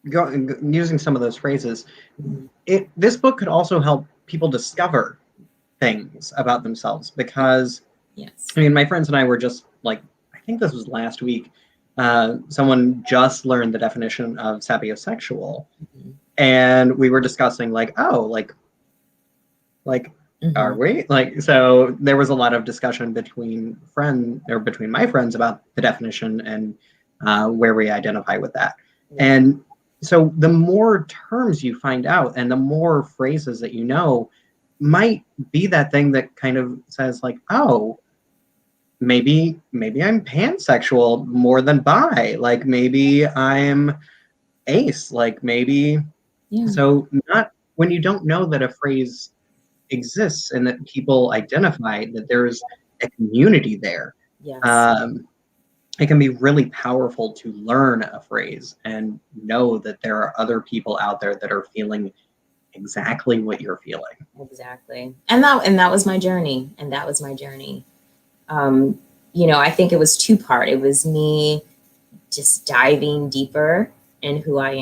using some of those phrases, this book could also help people discover things about themselves because, yes, I mean, my friends and I were just like, I think this was last week, someone just learned the definition of sapiosexual, and we were discussing like, oh, like, are we like? So there was a lot of discussion between my friends about the definition and where we identify with that. And so the more terms you find out and the more phrases that might be that thing that kind of says like, oh, maybe I'm pansexual more than bi, like maybe I'm ace, like maybe. So not when you don't know that a phrase exists and that people identify that there's a community there. yes. It can be really powerful to learn a phrase and know that there are other people out there that are feeling exactly what you're feeling. Exactly. And that was my journey. I think it was two-part. It was me just diving deeper in who I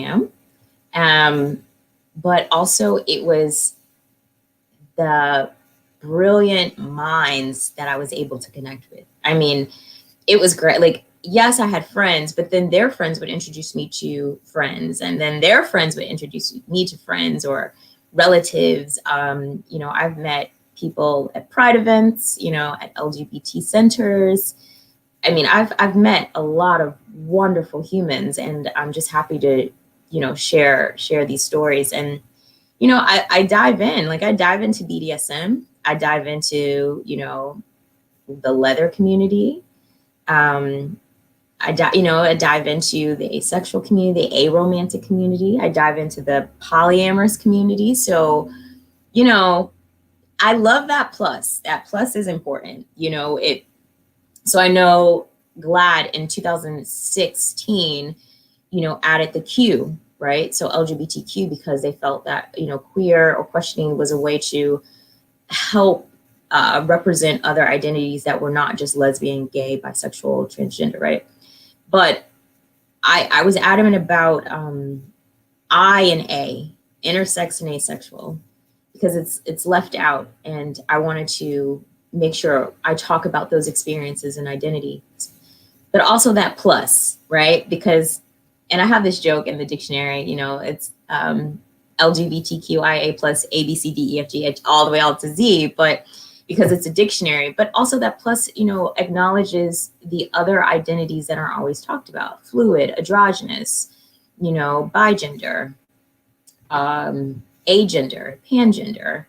am. but also it was the brilliant minds that I was able to connect with. I mean, it was great. Like, yes, I had friends, but then their friends would introduce me to friends, and then their friends would introduce me to friends or relatives. You know, I've met people at Pride events, you know, at LGBT centers. I mean, I've met a lot of wonderful humans, and I'm just happy to, you know, share these stories. And you know, I dive in, like I dive into BDSM, I dive into, you know, the leather community. I dive into the asexual community, the aromantic community. I dive into the polyamorous community. So, you know, I love that plus. That plus is important. You know, so I know GLAAD in 2016, you know, added the Q, right? So LGBTQ, because they felt that, you know, queer or questioning was a way to help represent other identities that were not just lesbian, gay, bisexual, transgender, right? But I was adamant about I and A, intersex and asexual, because it's left out, and I wanted to make sure I talk about those experiences and identities, but also that plus, right? Because, and I have this joke in the dictionary, you know, it's LGBTQIA plus ABCDEFG all the way out to Z, but because it's a dictionary, but also that plus, you know, acknowledges the other identities that aren't always talked about: fluid, androgynous, you know, bigender, agender, pangender,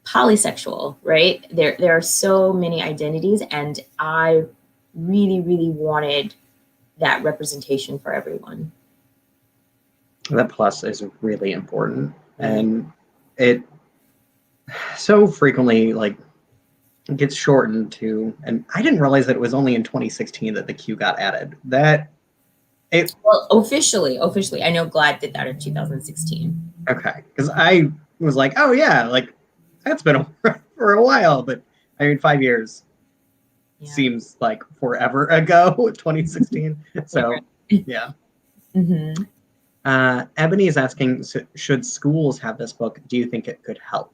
polysexual, right? There are so many identities, and I really, really wanted that representation for everyone. That plus is really important, and it so frequently like gets shortened to, and I didn't realize that it was only in 2016 that the Q got added. Well, officially, I know GLAAD did that in 2016. Okay, because I was like, oh yeah, like that's been for a while, but I mean 5 years seems like forever ago, 2016. So yeah. Mm-hmm. Ebony is asking, should schools have this book? Do you think it could help?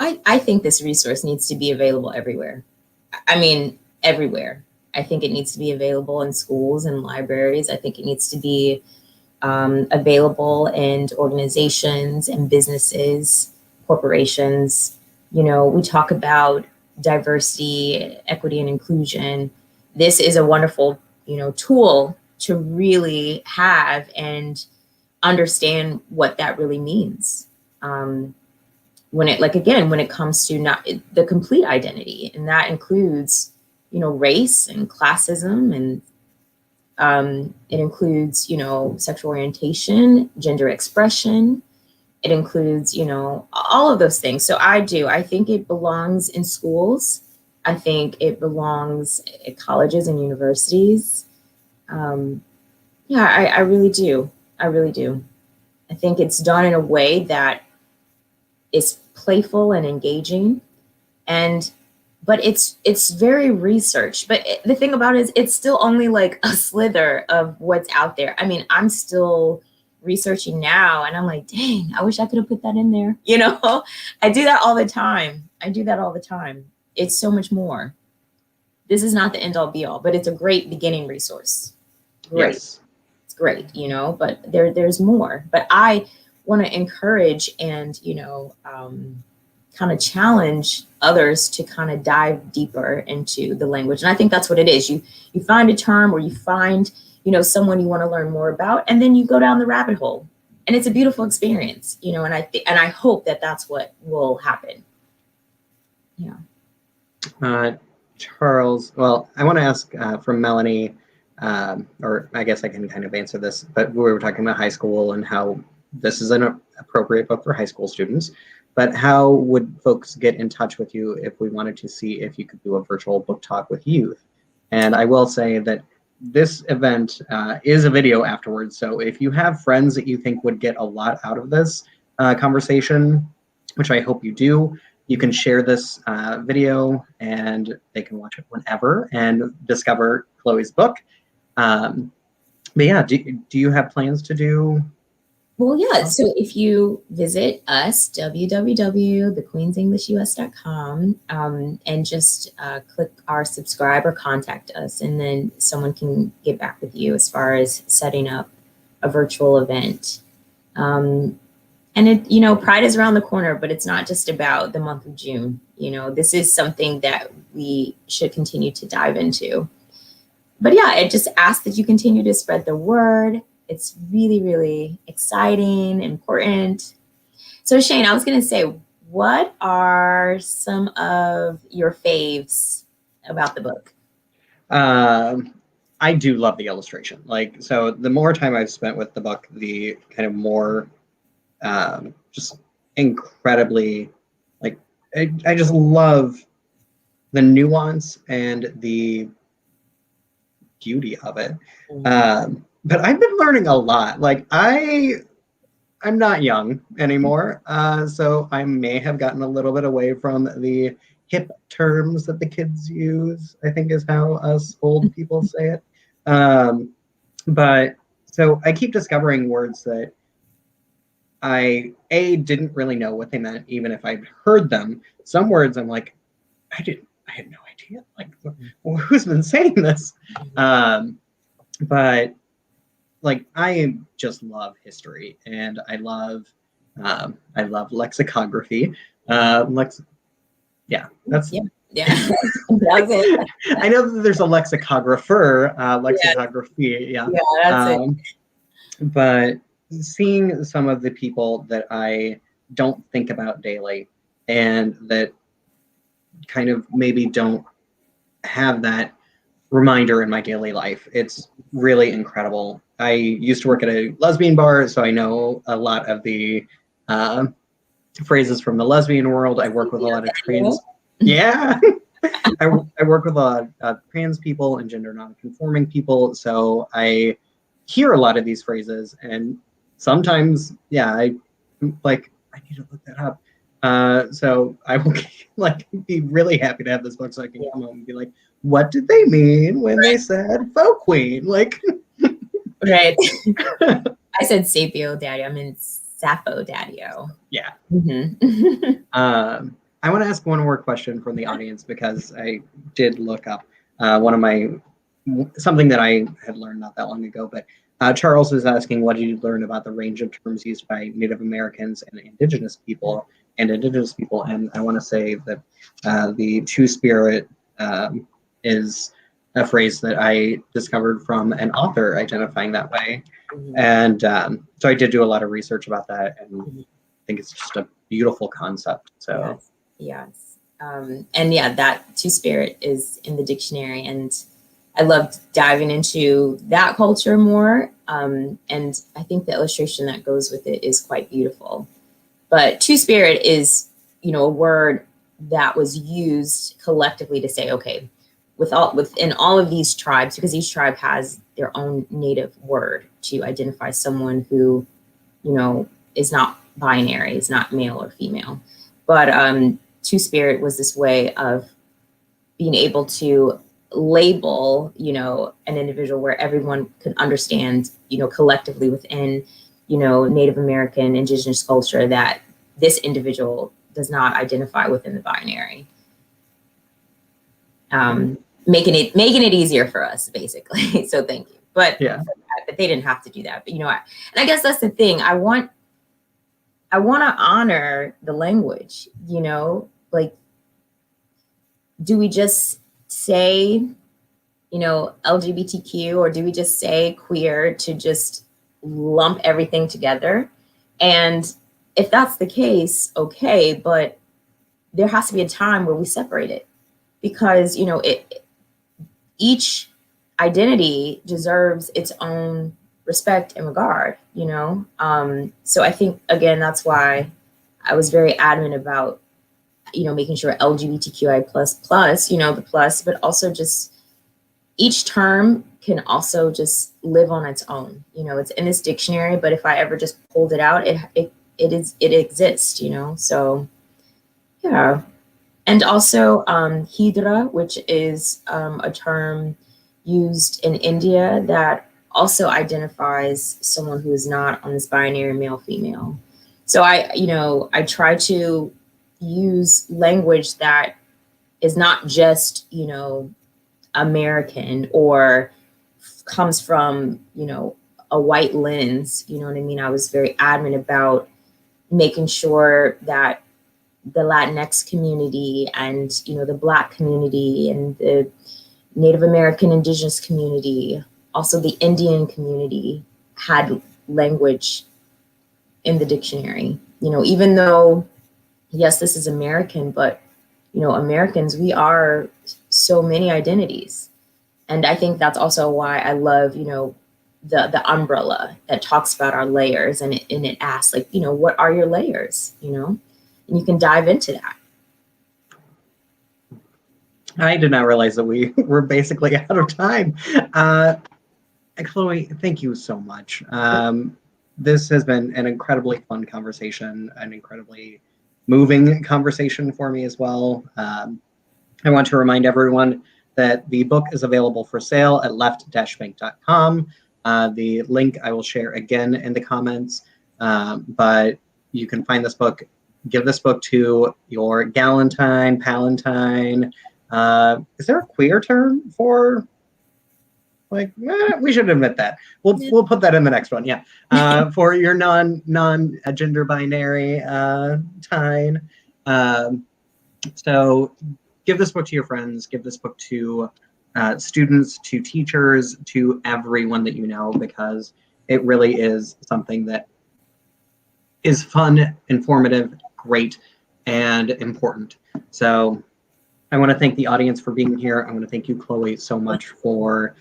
I think this resource needs to be available everywhere. I mean, everywhere. I think it needs to be available in schools and libraries. I think it needs to be available in organizations and businesses, corporations. You know, we talk about diversity, equity, and inclusion. This is a wonderful, you know, tool to really have and understand what that really means. When it, like, again, when it comes to not the complete identity, and that includes, you know, race and classism, and it includes, you know, sexual orientation, gender expression. It includes, you know, all of those things. So I think it belongs in schools. I think it belongs at colleges and universities. Yeah, I really do. I really do. I think it's done in a way that is playful and engaging, but it's very researched. But the thing about it is, it's still only like a slither of what's out there. I mean, I'm still researching now, and I'm like, dang, I wish I could have put that in there. You know, I do that all the time. It's so much more. This is not the end all be all, but it's a great beginning resource. Great. Yes. It's great, you know, but there's more. But I want to encourage and, you know, kind of challenge others to kind of dive deeper into the language. And I think that's what it is. You find a term, or you find, you know, someone you want to learn more about, and then you go down the rabbit hole, and it's a beautiful experience, you know, and I hope that that's what will happen. Yeah. Charles, well, I want to ask from Melanie, or I guess I can kind of answer this, but we were talking about high school and how this is an appropriate book for high school students, but how would folks get in touch with you if we wanted to see if you could do a virtual book talk with youth? And I will say that this event is a video afterwards, so if you have friends that you think would get a lot out of this conversation, which I hope you do, you can share this video and they can watch it whenever and discover Chloe's book. But yeah, do you have plans to do Well, yeah. So if you visit us, www.thequeensenglishus.com, and just click our subscribe or contact us, and then someone can get back with you as far as setting up a virtual event. And it, Pride is around the corner, but it's not just about the month of June. This is something that we should continue to dive into. But yeah, I just ask that you continue to spread the word. It's really, really exciting, important. So Shane, I was going to say, what are some of your faves about the book? I do love the illustration. So the more time I've spent with the book, the kind of more just incredibly, I just love the nuance and the beauty of it. But I've been learning a lot. I'm not young anymore, so I may have gotten a little bit away from the hip terms that the kids use, I think is how us old people say it. But so I keep discovering words that I didn't really know what they meant, even if I'd heard them. Some words I'm like, I had no idea. Who's been saying this? But I just love history, and I love lexicography. Yeah. That's it. I know that there's a lexicographer, lexicography. Yeah, that's it. But seeing some of the people that I don't think about daily, and that kind of maybe don't have that reminder in my daily life, it's really incredible. I used to work at a lesbian bar, so I know a lot of the phrases from the lesbian world. I work with a lot of trans. Yeah. I work with a lot of trans people and gender non-conforming people, so I hear a lot of these phrases, and sometimes, I need to look that up. So I will be really happy to have this book, so I can come home and be like, what did they mean when they said folk queen? Right. I said sapio daddy. I mean sappho daddy-o. Yeah. Mm-hmm. I want to ask one more question from the audience, because I did look up something that I had learned not that long ago, but Charles was asking, what did you learn about the range of terms used by Native Americans and Indigenous people? And I want to say that the two-spirit is a phrase that I discovered from an author identifying that way. Mm-hmm. And so I did do a lot of research about that, and I think it's just a beautiful concept. So yes. And yeah, that two-spirit is in the dictionary, and I loved diving into that culture more. And I think the illustration that goes with it is quite beautiful. But two-spirit is, a word that was used collectively to say, okay, within all of these tribes, because each tribe has their own native word to identify someone who, is not binary, is not male or female. But two-spirit was this way of being able to label, an individual where everyone could understand, collectively within, Native American, Indigenous culture, that this individual does not identify within the binary. Making it easier for us, basically. So thank you. But but they didn't have to do that. But and I guess that's the thing. I want to honor the language. Do we just say, LGBTQ, or do we just say queer to just lump everything together? And if that's the case, okay, but there has to be a time where we separate it, because each identity deserves its own respect and regard. So I think, again, that's why I was very adamant about making sure LGBTQI plus, the plus, but also just each term can also just live on its own. It's in this dictionary, but if I ever just pulled it out, it exists. So yeah. And also Hydra, which is a term used in India that also identifies someone who is not on this binary male-female. So I try to use language that is not just, American or comes from, a white lens, you know what I mean? I was very adamant about making sure that the Latinx community and, the Black community and the Native American Indigenous community, also the Indian community, had language in the dictionary. Even though, yes, this is American, but, Americans, we are so many identities. And I think that's also why I love, the umbrella that talks about our layers, and it asks, like, what are your layers, and you can dive into that. I did not realize that we were basically out of time. Chloe, thank you so much. This has been an incredibly fun conversation, an incredibly moving conversation for me as well. I want to remind everyone that the book is available for sale at left-bank.com. The link I will share again in the comments, but you can find this book. Give this book to your galentine, palantine. Is there a queer term for, like, we should admit that. We'll put that in the next one. Yeah. For your non-gender binary tine. So give this book to your friends, give this book to students, to teachers, to everyone that you know, because it really is something that is fun, informative, great, and important. So I want to thank the audience for being here. I want to thank you, Chloe, so much for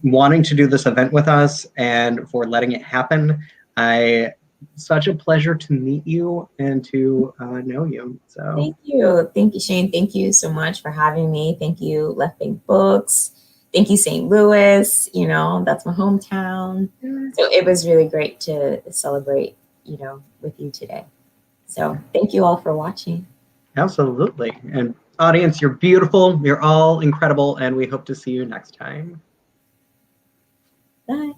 wanting to do this event with us and for letting it happen. Such a pleasure to meet you and to know you. So thank you, Shane. Thank you so much for having me. Thank you, Left Bank Books. Thank you, St. Louis. That's my hometown. So it was really great to celebrate, with you today. So thank you all for watching. Absolutely. And audience, you're beautiful. You're all incredible, and we hope to see you next time. Bye.